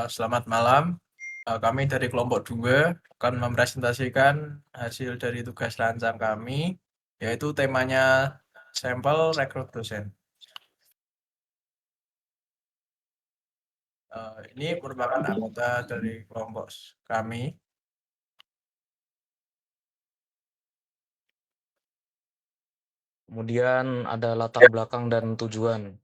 Selamat malam. Kami dari kelompok 2 akan mempresentasikan hasil dari tugas rancang kami, yaitu temanya sampel rekrut dosen. Ini merupakan anggota dari kelompok kami. Kemudian ada latar belakang dan tujuan.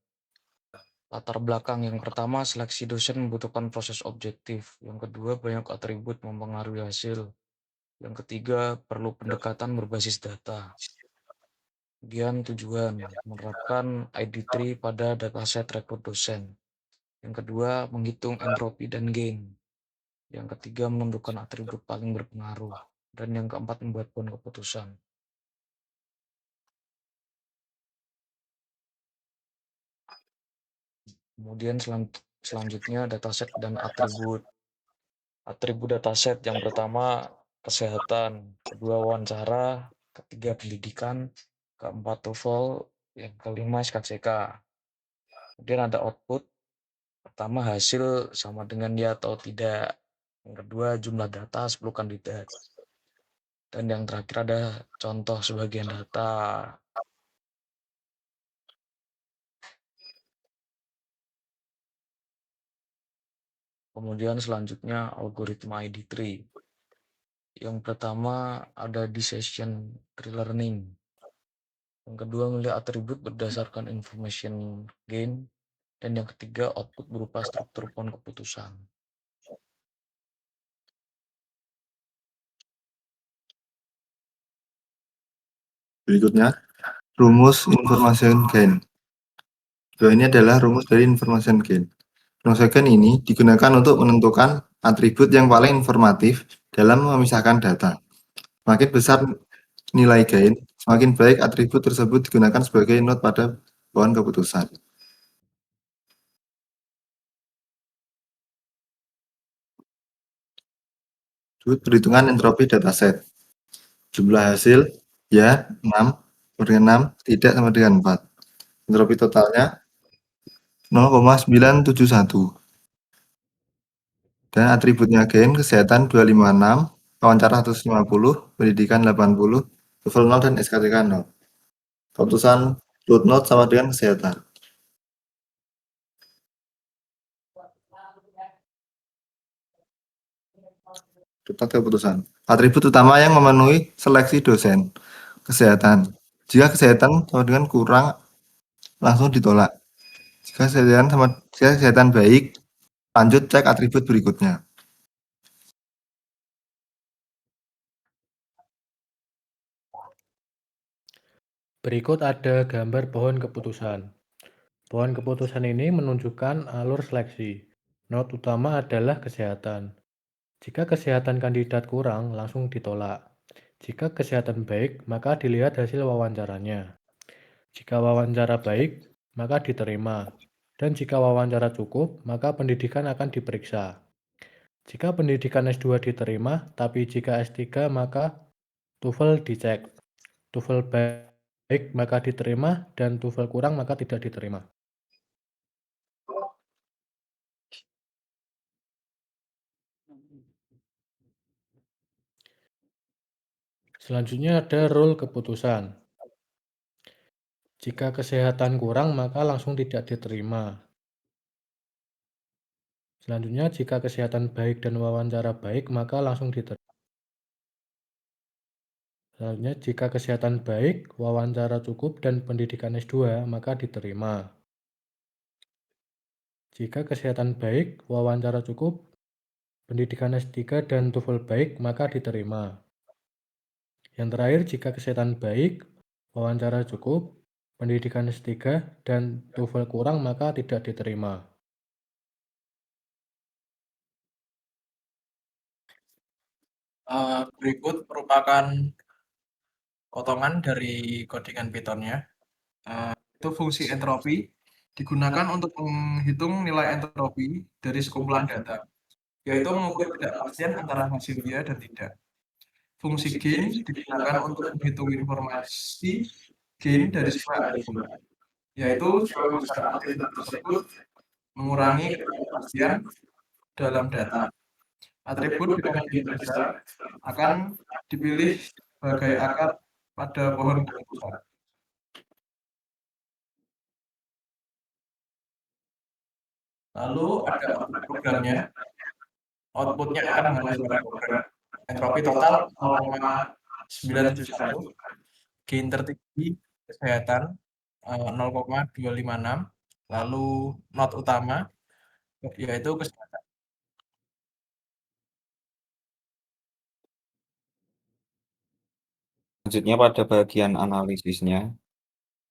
Latar belakang yang pertama, seleksi dosen membutuhkan proses objektif. Yang kedua, banyak atribut mempengaruhi hasil. Yang ketiga, perlu pendekatan berbasis data. Kemudian tujuan, menerapkan ID3 pada dataset rekrut dosen. Yang kedua, menghitung entropi dan gain. Yang ketiga, menentukan atribut paling berpengaruh. Dan yang keempat, membuat poin keputusan. Kemudian selanjutnya dataset dan atribut. Atribut dataset yang pertama kesehatan, kedua wawancara, ketiga pendidikan, keempat TOEFL, yang kelima SKCK. Kemudian ada output, pertama hasil sama dengan ya atau tidak. Yang kedua jumlah data 10 kandidat. Dan yang terakhir ada contoh sebagian data. Kemudian selanjutnya algoritma ID3. Yang pertama ada decision tree learning. Yang kedua melihat atribut berdasarkan information gain. Dan yang ketiga output berupa struktur pohon keputusan. Berikutnya, rumus information gain. Ini adalah rumus dari information gain. Rumus gain ini digunakan untuk menentukan atribut yang paling informatif dalam memisahkan data. Semakin besar nilai gain, semakin baik atribut tersebut digunakan sebagai node pada pohon keputusan. Perhitungan entropi dataset. Jumlah hasil, ya, 6, sama dengan 6, tidak sama dengan 4. Entropi totalnya 0,971. Dan atributnya gain, kesehatan 256, wawancara 150, pendidikan 80, TOEFL 0, dan SKCK 0. Keputusan root node sama dengan kesehatan. Keputusan. Atribut utama yang memenuhi seleksi dosen. Kesehatan. Jika kesehatan sama dengan kurang, langsung ditolak. Jika kesehatan baik, lanjut cek atribut berikutnya. Berikut ada gambar pohon keputusan. Pohon keputusan ini menunjukkan alur seleksi. Node utama adalah kesehatan. Jika kesehatan kandidat kurang, langsung ditolak. Jika kesehatan baik, maka dilihat hasil wawancaranya. Jika wawancara baik, maka diterima. Dan jika wawancara cukup, maka pendidikan akan diperiksa. Jika pendidikan S2 diterima, tapi jika S3 maka TOEFL dicek. TOEFL baik maka diterima dan TOEFL kurang maka tidak diterima. Selanjutnya ada rule keputusan. Jika kesehatan kurang maka langsung tidak diterima. Selanjutnya jika kesehatan baik dan wawancara baik maka langsung diterima. Selanjutnya jika kesehatan baik, wawancara cukup dan pendidikan S2 maka diterima. Jika kesehatan baik, wawancara cukup, pendidikan S3 dan TOEFL baik maka diterima. Yang terakhir, jika kesehatan baik, wawancara cukup, pendidikan S3 dan TOEFL kurang maka tidak diterima. Berikut merupakan potongan dari codingan Python-nya. Itu fungsi entropi digunakan untuk menghitung nilai entropi dari sekumpulan data, yaitu mengukur ketidakpastian antara hasil ya dan tidak. Fungsi gain digunakan untuk menghitung informasi gain dari sebuah atribut, yaitu sebagai atribut tersebut mengurangi ketidakpastian dalam data. Atribut dengan nilai besar akan dipilih sebagai akar pada pohon keputusan. Lalu ada output programnya. Outputnya akan menghasilkan program. Entropi total 0,971. Gain tertinggi kesehatan 0,256. Lalu not utama yaitu kesehatan. Selanjutnya pada bagian analisisnya.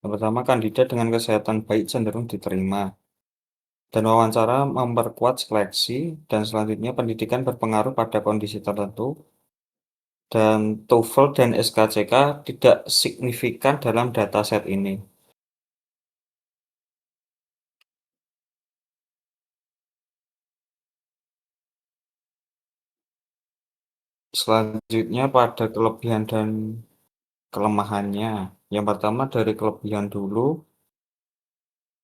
Yang pertama, kandidat dengan kesehatan baik cenderung diterima. Dan wawancara memperkuat seleksi, dan selanjutnya pendidikan berpengaruh pada kondisi tertentu. Dan TOEFL dan SKCK tidak signifikan dalam dataset ini. Selanjutnya pada kelebihan dan kelemahannya. Yang pertama dari kelebihan dulu,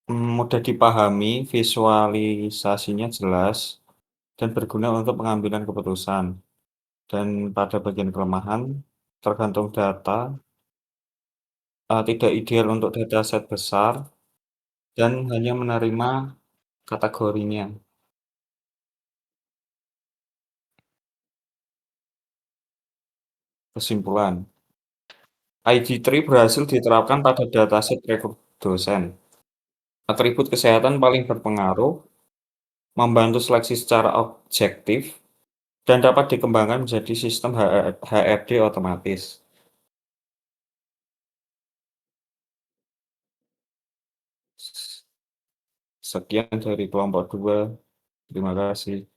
mudah dipahami, visualisasinya jelas, dan berguna untuk pengambilan keputusan. Dan pada bagian kelemahan, tergantung data, tidak ideal untuk dataset besar, dan hanya menerima kategorinya. Kesimpulan, ID3 berhasil diterapkan pada dataset rekrut dosen. Atribut kesehatan paling berpengaruh, membantu seleksi secara objektif, dan dapat dikembangkan menjadi sistem HRD otomatis. Sekian dari kelompok 2. Terima kasih.